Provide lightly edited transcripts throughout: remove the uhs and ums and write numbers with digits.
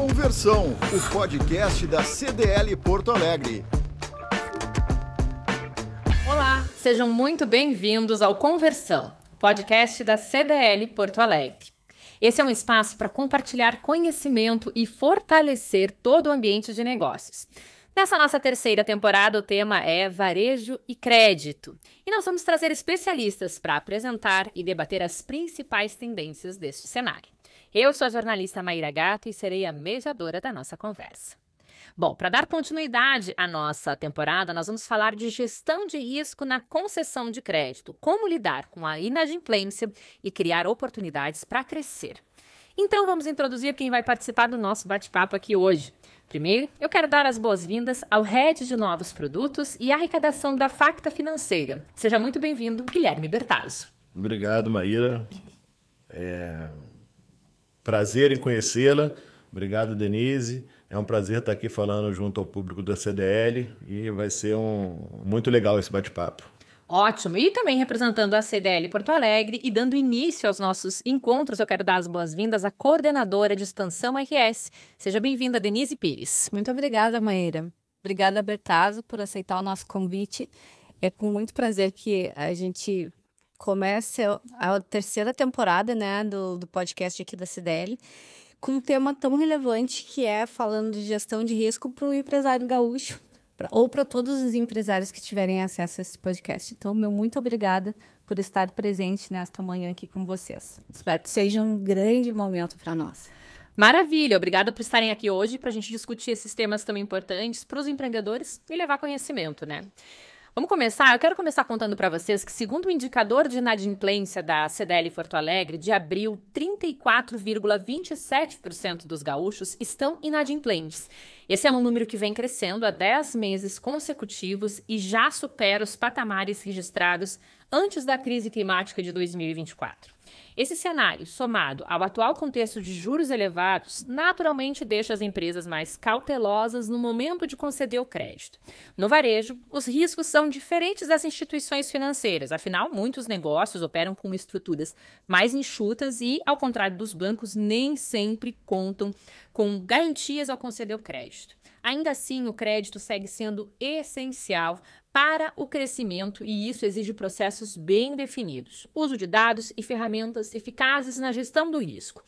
Conversão, o podcast da CDL Porto Alegre. Olá, sejam muito bem-vindos ao Conversão, podcast da CDL Porto Alegre. Esse é um espaço para compartilhar conhecimento e fortalecer todo o ambiente de negócios. Nessa nossa terceira temporada, o tema é Varejo e Crédito. E nós vamos trazer especialistas para apresentar e debater as principais tendências deste cenário. Eu sou a jornalista Maíra Gato e serei a mediadora da nossa conversa. Bom, para dar continuidade à nossa temporada, nós vamos falar de gestão de risco na concessão de crédito, como lidar com a inadimplência e criar oportunidades para crescer. Então, vamos introduzir quem vai participar do nosso bate-papo aqui hoje. Primeiro, eu quero dar as boas-vindas ao Head de Novos Produtos e Arrecadação da Facta Financeira. Seja muito bem-vindo, Guilherme Bertazzo. Obrigado, Maíra. Prazer em conhecê-la. Obrigado, Denise. É um prazer estar aqui falando junto ao público da CDL e vai ser muito legal esse bate-papo. Ótimo! E também representando a CDL Porto Alegre e dando início aos nossos encontros, eu quero dar as boas-vindas à coordenadora de expansão RS. Seja bem-vinda, Denise Pires. Muito obrigada, Maíra. Obrigada, Bertazzo, por aceitar o nosso convite. É com muito prazer que a gente começa a terceira temporada, né, do podcast aqui da CDL, com um tema tão relevante que é falando de gestão de risco para o empresário gaúcho, ou para todos os empresários que tiverem acesso a esse podcast. Então, meu muito obrigada por estar presente nesta manhã aqui com vocês. Espero que seja um grande momento para nós. Maravilha! Obrigada por estarem aqui hoje para a gente discutir esses temas tão importantes para os empreendedores e levar conhecimento, né? Vamos começar? Eu quero começar contando para vocês que, segundo o indicador de inadimplência da CDL Porto Alegre, de abril, 34,27% dos gaúchos estão inadimplentes. Esse é um número que vem crescendo há 10 meses consecutivos e já supera os patamares registrados antes da crise climática de 2024. Esse cenário, somado ao atual contexto de juros elevados, naturalmente deixa as empresas mais cautelosas no momento de conceder o crédito. No varejo, os riscos são diferentes das instituições financeiras, afinal, muitos negócios operam com estruturas mais enxutas e, ao contrário dos bancos, nem sempre contam com garantias ao conceder o crédito. Ainda assim, o crédito segue sendo essencial para o crescimento e isso exige processos bem definidos, uso de dados e ferramentas eficazes na gestão do risco.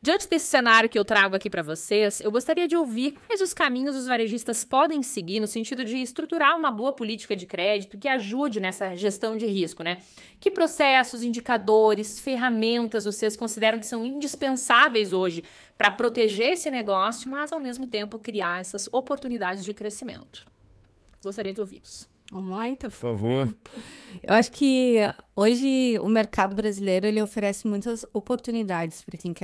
Diante desse cenário que eu trago aqui para vocês, eu gostaria de ouvir quais os caminhos os varejistas podem seguir no sentido de estruturar uma boa política de crédito que ajude nessa gestão de risco, né? Que processos, indicadores, ferramentas vocês consideram que são indispensáveis hoje para proteger esse negócio, mas ao mesmo tempo criar essas oportunidades de crescimento? Gostaria de ouvi-los. Vamos lá, então. Por favor. Eu acho que hoje o mercado brasileiro ele oferece muitas oportunidades para quem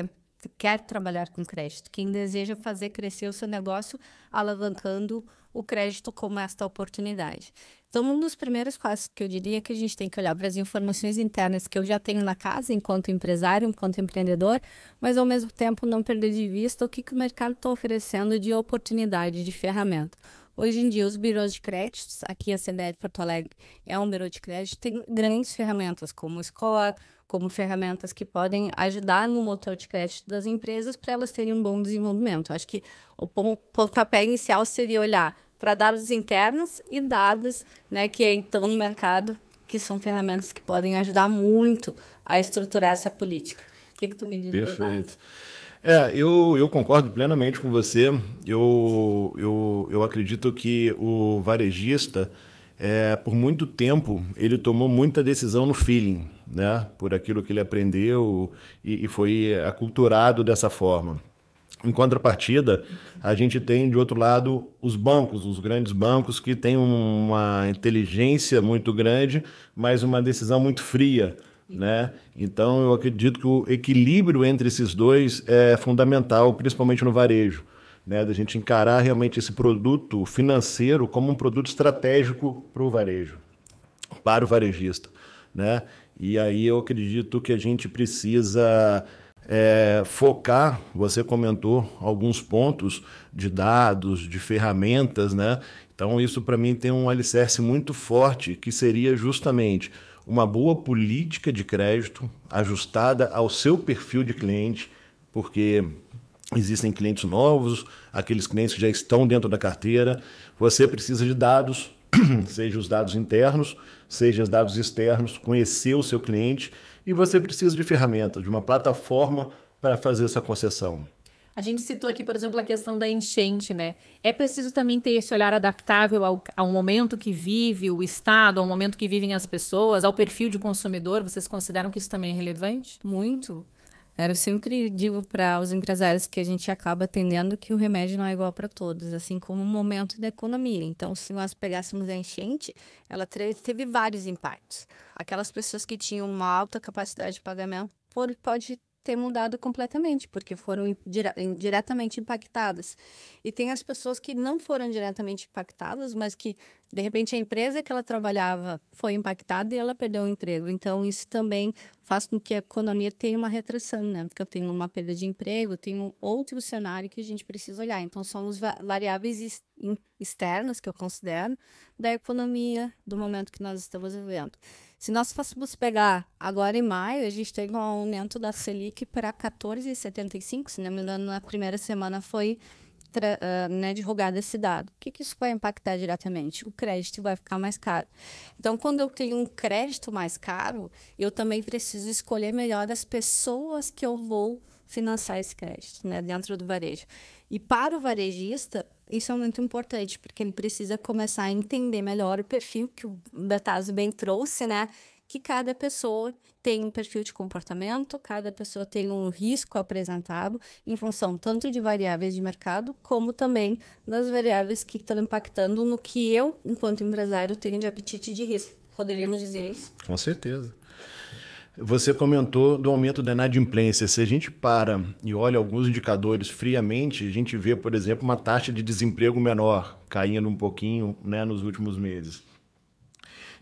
quer trabalhar com crédito, quem deseja fazer crescer o seu negócio alavancando o crédito como esta oportunidade. Então, um dos primeiros passos que eu diria é que a gente tem que olhar para as informações internas que eu já tenho na casa enquanto empresário, enquanto empreendedor, mas ao mesmo tempo não perder de vista o que o mercado está oferecendo de oportunidade, de ferramenta. Hoje em dia, os birôs de créditos, aqui a CDL Porto Alegre é um birô de crédito, tem grandes ferramentas como o Score, como ferramentas que podem ajudar no motor de crédito das empresas para elas terem um bom desenvolvimento. Acho que o pontapé inicial seria olhar para dados internos e dados, né, que estão no mercado, que são ferramentas que podem ajudar muito a estruturar essa política. O que tu me diz? Perfeito. Eu concordo plenamente com você. Eu acredito que o varejista, por muito tempo, ele tomou muita decisão no feeling, né? Por aquilo que ele aprendeu e foi aculturado dessa forma. Em contrapartida, a gente tem, de outro lado, os bancos, os grandes bancos, que têm uma inteligência muito grande, mas uma decisão muito fria, né? Então, eu acredito que o equilíbrio entre esses dois é fundamental, principalmente no varejo, né? Da gente encarar realmente esse produto financeiro como um produto estratégico para o varejo, para o varejista, né? E aí eu acredito que a gente precisa focar, você comentou alguns pontos de dados, de ferramentas, né? Então, isso para mim tem um alicerce muito forte, que seria justamente uma boa política de crédito ajustada ao seu perfil de cliente, porque existem clientes novos, aqueles clientes que já estão dentro da carteira. Você precisa de dados, seja os dados internos, seja os dados externos, conhecer o seu cliente, e você precisa de ferramentas, de uma plataforma para fazer essa concessão. A gente citou aqui, por exemplo, a questão da enchente, né? É preciso também ter esse olhar adaptável ao momento que vive o Estado, ao momento que vivem as pessoas, ao perfil de consumidor. Vocês consideram que isso também é relevante? Muito. Eu sempre digo para os empresários que a gente acaba atendendo que o remédio não é igual para todos, assim como o momento da economia. Então, se nós pegássemos a enchente, ela teve vários impactos. Aquelas pessoas que tinham uma alta capacidade de pagamento pode ter mudado completamente, porque foram diretamente impactadas. E tem as pessoas que não foram diretamente impactadas, mas que, de repente, a empresa que ela trabalhava foi impactada e ela perdeu o emprego. Então, isso também faz com que a economia tenha uma retração, né? Porque eu tenho uma perda de emprego, tem um outro cenário que a gente precisa olhar. Então, são os variáveis externas, que eu considero, da economia do momento que nós estamos vivendo. Se nós fôssemos pegar agora em maio, a gente teve um aumento da Selic para 14,75, se não me engano, na primeira semana foi divulgado esse dado. O que isso vai impactar diretamente? O crédito vai ficar mais caro. Então, quando eu tenho um crédito mais caro, eu também preciso escolher melhor as pessoas que eu vou financiar esse crédito, né, dentro do varejo. E para o varejista, isso é muito importante, porque ele precisa começar a entender melhor o perfil que o Bettazo bem trouxe, né? Que cada pessoa tem um perfil de comportamento, cada pessoa tem um risco apresentado em função tanto de variáveis de mercado, como também das variáveis que estão impactando no que eu, enquanto empresário, tenho de apetite de risco. Poderíamos dizer isso? Com certeza. Você comentou do aumento da inadimplência. Se a gente para e olha alguns indicadores friamente, a gente vê, por exemplo, uma taxa de desemprego menor, caindo um pouquinho, né, nos últimos meses.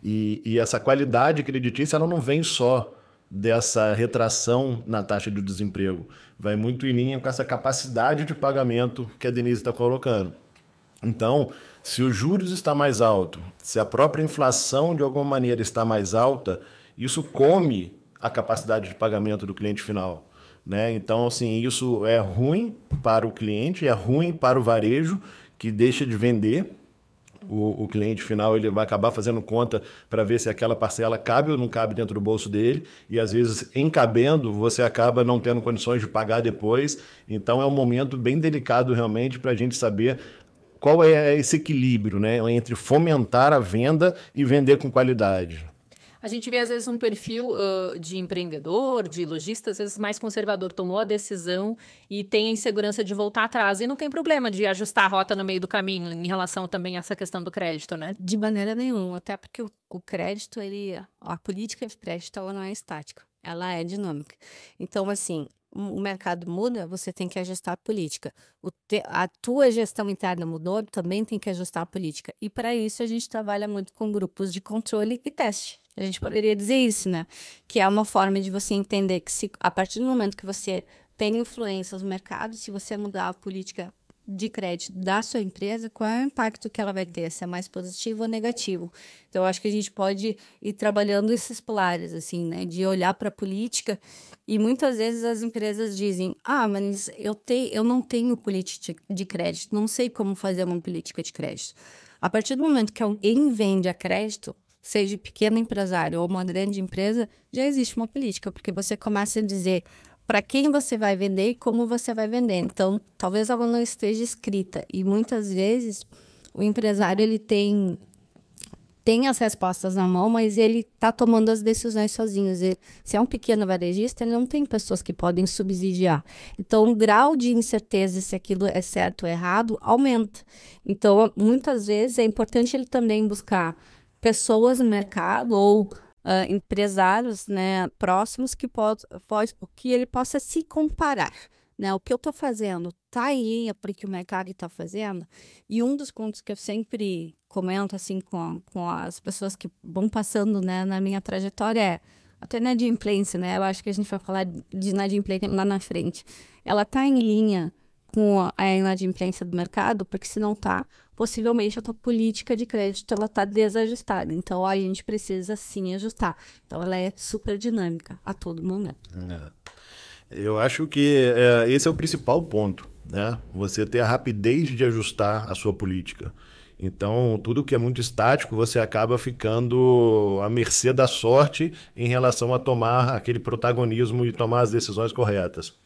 E essa qualidade creditícia ela não vem só dessa retração na taxa de desemprego, vai muito em linha com essa capacidade de pagamento que a Denise está colocando. Então, se os juros está mais alto, se a própria inflação de alguma maneira está mais alta, isso come a capacidade de pagamento do cliente final, né? Então, assim, isso é ruim para o cliente, é ruim para o varejo, que deixa de vender. O cliente final ele vai acabar fazendo conta para ver se aquela parcela cabe ou não cabe dentro do bolso dele, e às vezes, encabendo, você acaba não tendo condições de pagar depois. Então, é um momento bem delicado realmente para a gente saber qual é esse equilíbrio, né, entre fomentar a venda e vender com qualidade. A gente vê, às vezes, um perfil de empreendedor, de lojista, às vezes mais conservador, tomou a decisão e tem a insegurança de voltar atrás. E não tem problema de ajustar a rota no meio do caminho em relação também a essa questão do crédito, né? De maneira nenhuma, até porque o crédito, a política de crédito, ela não é estática, ela é dinâmica. Então, assim, o mercado muda, você tem que ajustar a política. A tua gestão interna mudou, também tem que ajustar a política. E para isso a gente trabalha muito com grupos de controle e teste. A gente poderia dizer isso, né? Que é uma forma de você entender que a partir do momento que você tem influência no mercado, se você mudar a política de crédito da sua empresa, qual é o impacto que ela vai ter? Se é mais positivo ou negativo? Então, eu acho que a gente pode ir trabalhando esses pilares, assim, né? De olhar para a política. E muitas vezes as empresas dizem, mas eu não tenho política de crédito, não sei como fazer uma política de crédito. A partir do momento que alguém vende a crédito, seja pequeno empresário ou uma grande empresa, já existe uma política, porque você começa a dizer para quem você vai vender e como você vai vender. Então, talvez ela não esteja escrita. E muitas vezes o empresário ele tem as respostas na mão, mas ele está tomando as decisões sozinho. Se é um pequeno varejista, ele não tem pessoas que podem subsidiar. Então, o grau de incerteza se aquilo é certo ou errado aumenta. Então, muitas vezes é importante ele também buscar pessoas no mercado ou empresários, né, próximos que ele possa se comparar, né? O que eu estou fazendo está aí porque o mercado está fazendo. E um dos pontos que eu sempre comento assim com as pessoas que vão passando, né, na minha trajetória é até inadimplência, né? Eu acho que a gente vai falar de inadimplência lá na frente. Ela está em linha com a inadimplência do mercado, porque se não está, possivelmente a tua política de crédito ela está desajustada. Então, a gente precisa sim ajustar. Então, ela é super dinâmica a todo momento. Eu acho que esse é o principal ponto, né? Você ter a rapidez de ajustar a sua política. Então, tudo que é muito estático, você acaba ficando à mercê da sorte em relação a tomar aquele protagonismo e tomar as decisões corretas.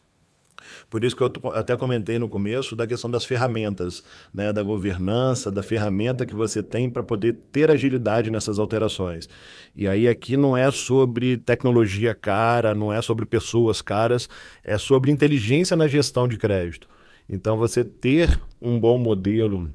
Por isso que eu até comentei no começo da questão das ferramentas, né, da governança, da ferramenta que você tem para poder ter agilidade nessas alterações. E aí aqui não é sobre tecnologia cara, não é sobre pessoas caras, é sobre inteligência na gestão de crédito. Então você ter um bom modelo,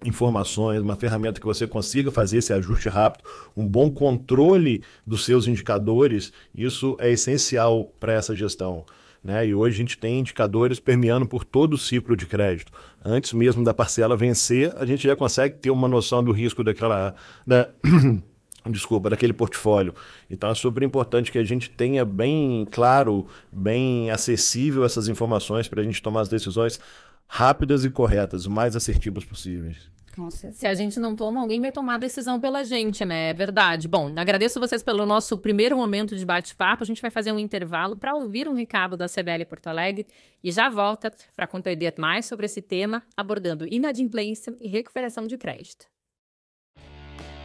informações, uma ferramenta que você consiga fazer esse ajuste rápido, um bom controle dos seus indicadores, isso é essencial para essa gestão. Né? E hoje a gente tem indicadores permeando por todo o ciclo de crédito. Antes mesmo da parcela vencer, a gente já consegue ter uma noção do risco daquele portfólio. Então é super importante que a gente tenha bem claro, bem acessível essas informações para a gente tomar as decisões rápidas e corretas, o mais assertivas possíveis. Se a gente não toma, alguém vai tomar a decisão pela gente, né? É verdade. Bom, agradeço vocês pelo nosso primeiro momento de bate-papo. A gente vai fazer um intervalo para ouvir um recado da CDL Porto Alegre e já volta para contar mais sobre esse tema, abordando inadimplência e recuperação de crédito.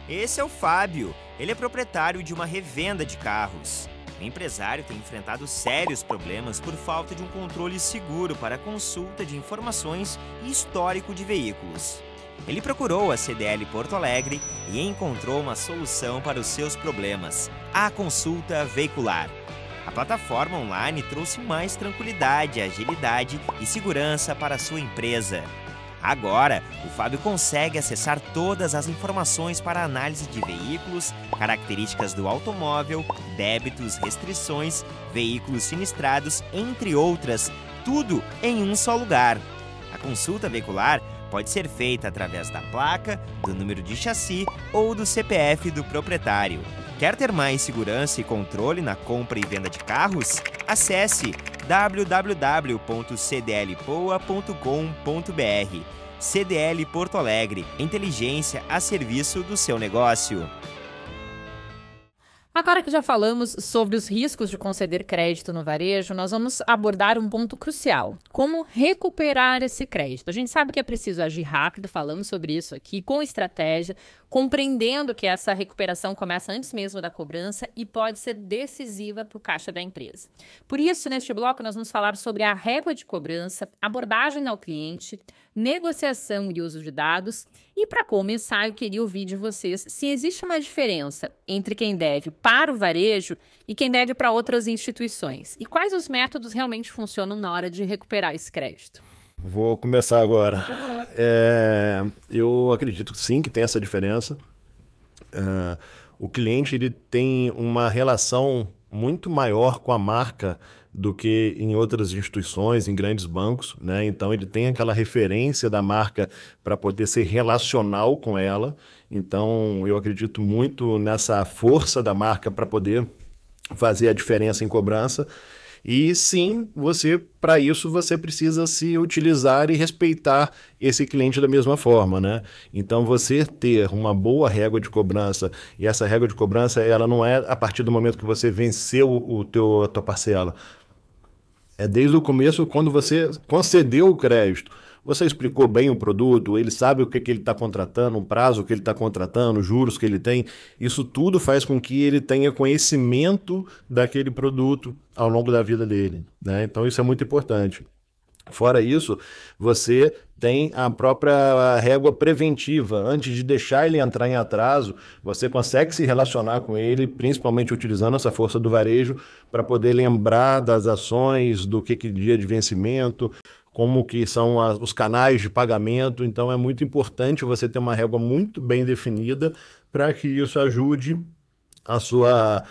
Esse é o Fábio. Ele é proprietário de uma revenda de carros. O empresário tem enfrentado sérios problemas por falta de um controle seguro para a consulta de informações e histórico de veículos. Ele procurou a CDL Porto Alegre e encontrou uma solução para os seus problemas: a consulta veicular. A plataforma online trouxe mais tranquilidade, agilidade e segurança para a sua empresa. Agora, o Fábio consegue acessar todas as informações para análise de veículos, características do automóvel, débitos, restrições, veículos sinistrados, entre outras, tudo em um só lugar. A consulta veicular pode ser feita através da placa, do número de chassi ou do CPF do proprietário. Quer ter mais segurança e controle na compra e venda de carros? Acesse www.cdlpoa.com.br. CDL Porto Alegre, inteligência a serviço do seu negócio. Agora que já falamos sobre os riscos de conceder crédito no varejo, nós vamos abordar um ponto crucial: como recuperar esse crédito. A gente sabe que é preciso agir rápido, falamos sobre isso aqui, com estratégia, compreendendo que essa recuperação começa antes mesmo da cobrança e pode ser decisiva para o caixa da empresa. Por isso, neste bloco, nós vamos falar sobre a régua de cobrança, abordagem ao cliente, negociação e uso de dados. E para começar, eu queria ouvir de vocês se existe uma diferença entre quem deve para o varejo e quem deve para outras instituições. E quais os métodos realmente funcionam na hora de recuperar esse crédito? Vou começar agora. Eu acredito sim que tem essa diferença. O cliente ele tem uma relação muito maior com a marca do que em outras instituições, em grandes bancos, né? Então ele tem aquela referência da marca para poder ser relacional com ela. Então eu acredito muito nessa força da marca para poder fazer a diferença em cobrança. E sim, para isso você precisa se utilizar e respeitar esse cliente da mesma forma, né? Então você ter uma boa régua de cobrança, e essa régua de cobrança ela não é a partir do momento que você venceu a tua parcela. É desde o começo, quando você concedeu o crédito. Você explicou bem o produto, ele sabe o que ele está contratando, o prazo que ele está contratando, os juros que ele tem. Isso tudo faz com que ele tenha conhecimento daquele produto ao longo da vida dele, né? Então isso é muito importante. Fora isso, você tem a própria régua preventiva. Antes de deixar ele entrar em atraso, você consegue se relacionar com ele, principalmente utilizando essa força do varejo, para poder lembrar das ações, do que dia de vencimento, como que são os canais de pagamento. Então é muito importante você ter uma régua muito bem definida para que isso ajude a sua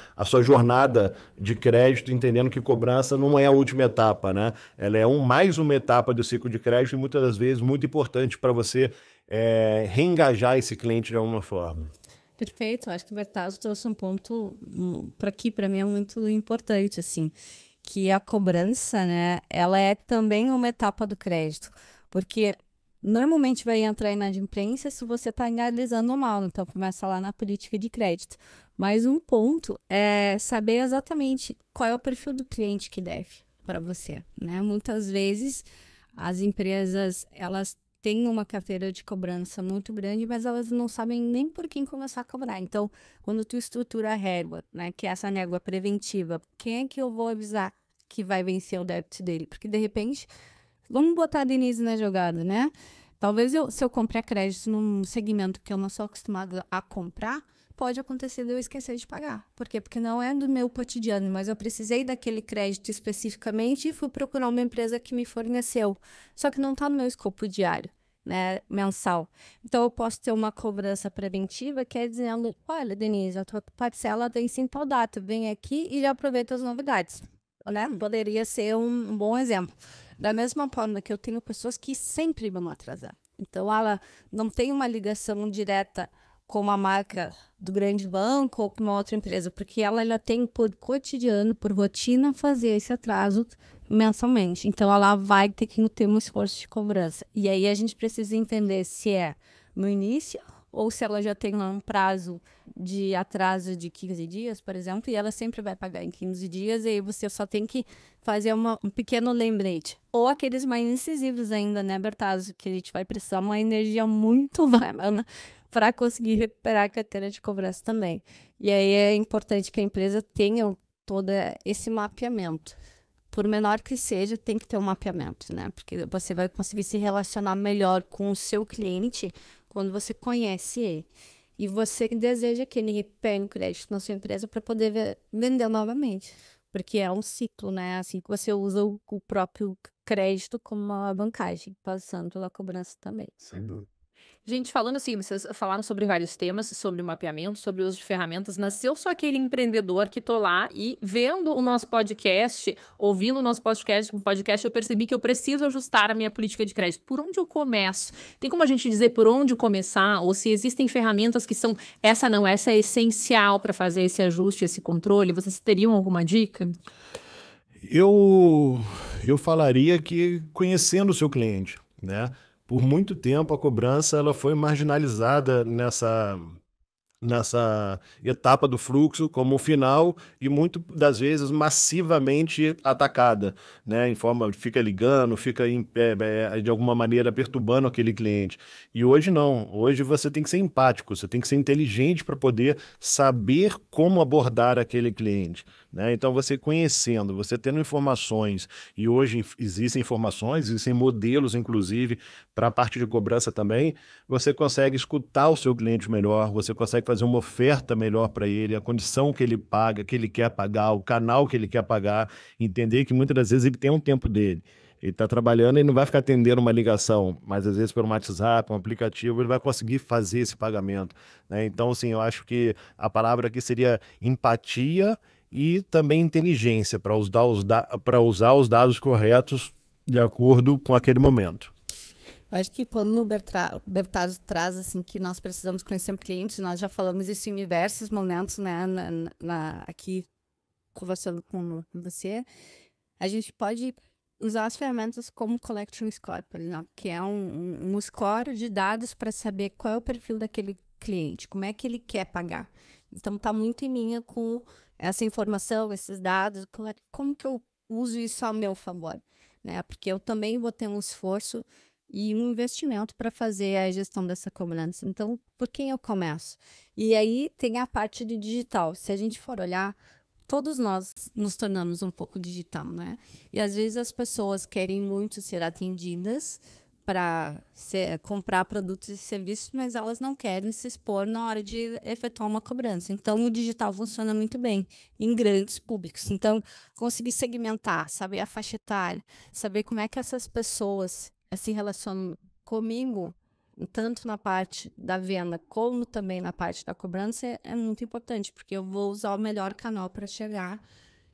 jornada de crédito, entendendo que cobrança não é a última etapa, né? Ela é mais uma etapa do ciclo de crédito e muitas das vezes muito importante para você reengajar esse cliente de alguma forma. Perfeito, acho que o Bertazzo trouxe um ponto para mim é muito importante, assim, que a cobrança, né, ela é também uma etapa do crédito, porque normalmente vai entrar inadimplência se você está analisando mal, então começa lá na política de crédito. Mas um ponto é saber exatamente qual é o perfil do cliente que deve. para você, né? Muitas vezes as empresas, elas têm uma carteira de cobrança muito grande, mas elas não sabem nem por quem começar a cobrar. Então, quando tu estrutura a régua, né, que é essa régua preventiva, quem é que eu vou avisar que vai vencer o débito dele? Porque, de repente, vamos botar a Denise na jogada, né? Talvez se eu comprar crédito num segmento que eu não sou acostumado a comprar, pode acontecer de eu esquecer de pagar. Por quê? Porque não é do meu cotidiano, mas eu precisei daquele crédito especificamente e fui procurar uma empresa que me forneceu. Só que não está no meu escopo diário, né, mensal. Então, eu posso ter uma cobrança preventiva, que é dizendo, olha, Denise, a tua parcela vence em tal data, vem aqui e já aproveita as novidades. Né? Poderia ser um bom exemplo. Da mesma forma que eu tenho pessoas que sempre vão atrasar. Então, ela não tem uma ligação direta com uma marca do grande banco ou com uma outra empresa, porque ela tem por cotidiano, por rotina, fazer esse atraso mensalmente. Então, ela vai ter que ter um esforço de cobrança. E aí, a gente precisa entender se é no início ou se ela já tem um prazo de atraso de 15 dias, por exemplo, e ela sempre vai pagar em 15 dias, e aí você só tem que fazer um pequeno lembrete. Ou aqueles mais incisivos ainda, né, Bertazzo, que a gente vai precisar uma energia muito bacana para conseguir recuperar a carteira de cobrança também. E aí é importante que a empresa tenha todo esse mapeamento. Por menor que seja, tem que ter um mapeamento, né? Porque você vai conseguir se relacionar melhor com o seu cliente quando você conhece ele. E você deseja que ele pegue o crédito na sua empresa para poder vender novamente. Porque é um ciclo, né? Assim que você usa o próprio crédito como uma alavancagem, passando pela cobrança também. Sem dúvida. Gente, falando assim, vocês falaram sobre vários temas, sobre o mapeamento, sobre o uso de ferramentas. Nasceu só aquele empreendedor que tô lá e vendo o nosso podcast, ouvindo o nosso podcast, eu percebi que eu preciso ajustar a minha política de crédito. Por onde eu começo? Tem como a gente dizer por onde começar? Ou se existem ferramentas que são, essa é essencial para fazer esse ajuste, esse controle? Vocês teriam alguma dica? Eu falaria que conhecendo o seu cliente, né? Por muito tempo a cobrança ela foi marginalizada nessa etapa do fluxo como final e muito das vezes massivamente atacada, né? Em forma, fica ligando, fica de alguma maneira perturbando aquele cliente. E hoje não, hoje você tem que ser empático, você tem que ser inteligente para poder saber como abordar aquele cliente, né? Então você conhecendo, você tendo informações, e hoje existem informações, existem modelos inclusive para a parte de cobrança também, você consegue escutar o seu cliente melhor, você consegue fazer uma oferta melhor para ele, a condição que ele paga, que ele quer pagar, o canal que ele quer pagar, entender que muitas das vezes ele tem um tempo dele. Ele está trabalhando e não vai ficar atendendo uma ligação, mas às vezes pelo WhatsApp, um aplicativo, ele vai conseguir fazer esse pagamento, né? Então, assim, eu acho que a palavra aqui seria empatia e também inteligência para usar os dados corretos de acordo com aquele momento. Acho que quando o Bertazzo traz assim, que nós precisamos conhecer clientes, nós já falamos isso em diversos momentos, né, aqui conversando com você, a gente pode usar as ferramentas como Collection Score, por exemplo, que é um score de dados para saber qual é o perfil daquele cliente, como é que ele quer pagar. Então, está muito em linha com essa informação, esses dados, como que eu uso isso a meu favor, né? Porque eu também vou ter um esforço e um investimento para fazer a gestão dessa cobrança. Então, por quem eu começo? E aí tem a parte de digital. Se a gente for olhar, todos nós nos tornamos um pouco digital, né? E às vezes as pessoas querem muito ser atendidas para comprar produtos e serviços, mas elas não querem se expor na hora de efetuar uma cobrança. Então, o digital funciona muito bem em grandes públicos. Então, conseguir segmentar, saber a faixa etária, saber como é que essas pessoas se relacionam comigo, tanto na parte da venda como também na parte da cobrança, é muito importante, porque eu vou usar o melhor canal para chegar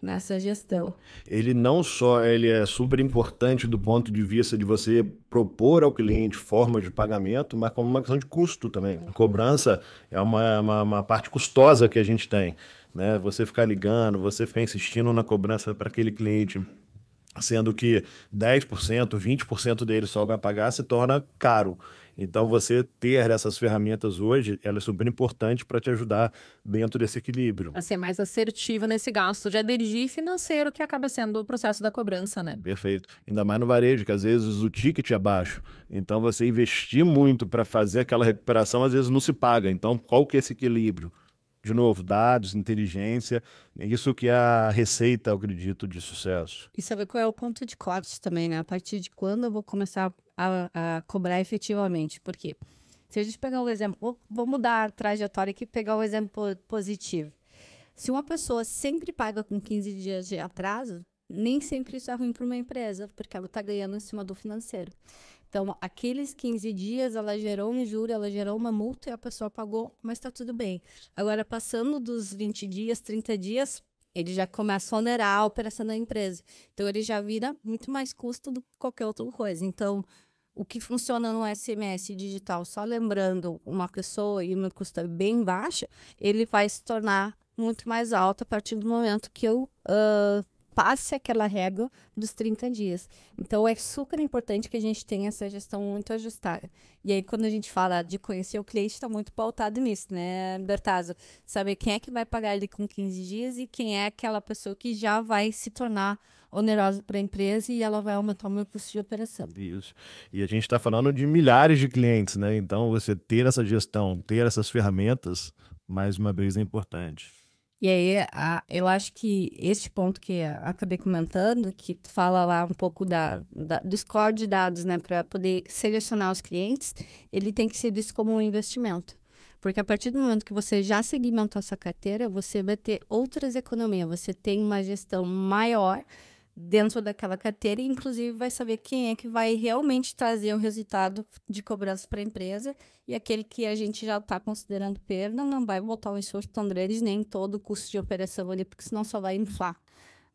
nessa gestão. Ele não só ele é super importante do ponto de vista de você propor ao cliente formas de pagamento, mas como uma questão de custo também. A cobrança é uma parte custosa que a gente tem, né? Você ficar ligando, você ficar insistindo na cobrança para aquele cliente sendo que 10%, 20% dele só vai pagar, se torna caro. Então, você ter essas ferramentas hoje, ela é super importante para te ajudar dentro desse equilíbrio. A ser mais assertiva nesse gasto de energia e financeiro, que acaba sendo o processo da cobrança, né? Perfeito. Ainda mais no varejo, que às vezes o ticket é baixo. Então, você investir muito para fazer aquela recuperação, às vezes não se paga. Então, qual que é esse equilíbrio? De novo, dados, inteligência, isso que é a receita, eu acredito, de sucesso. E saber qual é o ponto de corte também, né? A partir de quando eu vou começar a cobrar efetivamente. Por quê? Se a gente pegar um exemplo, vou mudar a trajetória aqui e pegar um exemplo positivo. Se uma pessoa sempre paga com 15 dias de atraso, nem sempre isso é ruim para uma empresa, porque ela está ganhando em cima do financeiro. Então, aqueles 15 dias, ela gerou um juro, ela gerou uma multa e a pessoa pagou, mas está tudo bem. Agora, passando dos 20 dias, 30 dias, ele já começa a onerar a operação da empresa. Então, ele já vira muito mais custo do que qualquer outra coisa. Então, o que funciona no SMS digital, só lembrando uma pessoa e uma custa bem baixa, ele vai se tornar muito mais alto a partir do momento que eu passe aquela régua dos 30 dias. Então, é super importante que a gente tenha essa gestão muito ajustada. E aí, quando a gente fala de conhecer o cliente, está muito pautado nisso, né, Bertazzo? Saber quem é que vai pagar ele com 15 dias e quem é aquela pessoa que já vai se tornar onerosa para a empresa e ela vai aumentar o meu custo de operação. Isso. E a gente está falando de milhares de clientes, né? Então, você ter essa gestão, ter essas ferramentas, mais uma vez, é importante. E aí, eu acho que esse ponto que eu acabei comentando, que fala lá um pouco do score de dados, né, para poder selecionar os clientes, ele tem que ser visto como um investimento. Porque a partir do momento que você já segmentou essa carteira, você vai ter outras economias, você tem uma gestão maior dentro daquela carteira e, inclusive, vai saber quem é que vai realmente trazer o resultado de cobrança para a empresa e aquele que a gente já está considerando perda não vai voltar o esforço tão grande nem todo o custo de operação ali, porque senão só vai inflar.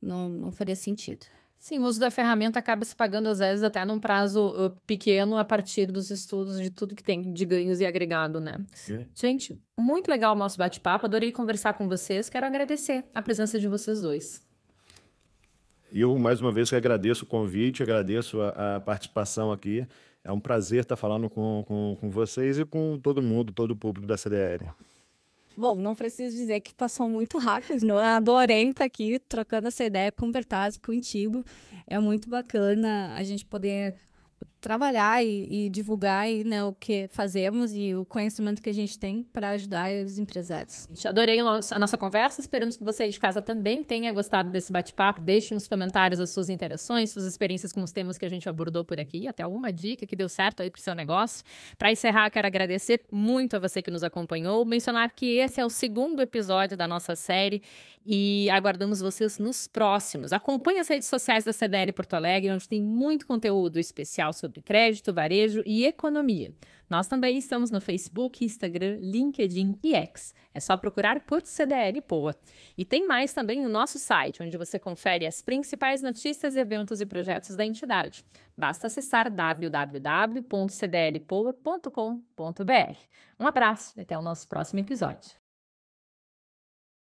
Não faria sentido. Sim, o uso da ferramenta acaba se pagando, às vezes, até num prazo pequeno a partir dos estudos de tudo que tem de ganhos e agregado, né? Sim. Gente, muito legal o nosso bate-papo, adorei conversar com vocês, quero agradecer a presença de vocês dois. E eu, mais uma vez, que agradeço o convite, agradeço a participação aqui. É um prazer estar falando com vocês e com todo mundo, todo o público da CDL. Bom, não preciso dizer que passou muito rápido, não? Adorei estar aqui trocando essa ideia com o Bertazzo, contigo. É muito bacana a gente poder trabalhar e divulgar né, o que fazemos e o conhecimento que a gente tem para ajudar os empresários. Adorei a nossa conversa, esperamos que você aí de casa também tenha gostado desse bate-papo. Deixe nos comentários as suas interações, suas experiências com os temas que a gente abordou por aqui, até alguma dica que deu certo aí para o seu negócio. Para encerrar, quero agradecer muito a você que nos acompanhou, mencionar que esse é o 2º episódio da nossa série e aguardamos vocês nos próximos. Acompanhe as redes sociais da CDL Porto Alegre, onde tem muito conteúdo especial sobre crédito, varejo e economia. Nós também estamos no Facebook, Instagram, LinkedIn e X. É só procurar por CDL Poa. E tem mais também no nosso site, onde você confere as principais notícias, eventos e projetos da entidade. Basta acessar www.cdlpoa.com.br. Um abraço e até o nosso próximo episódio.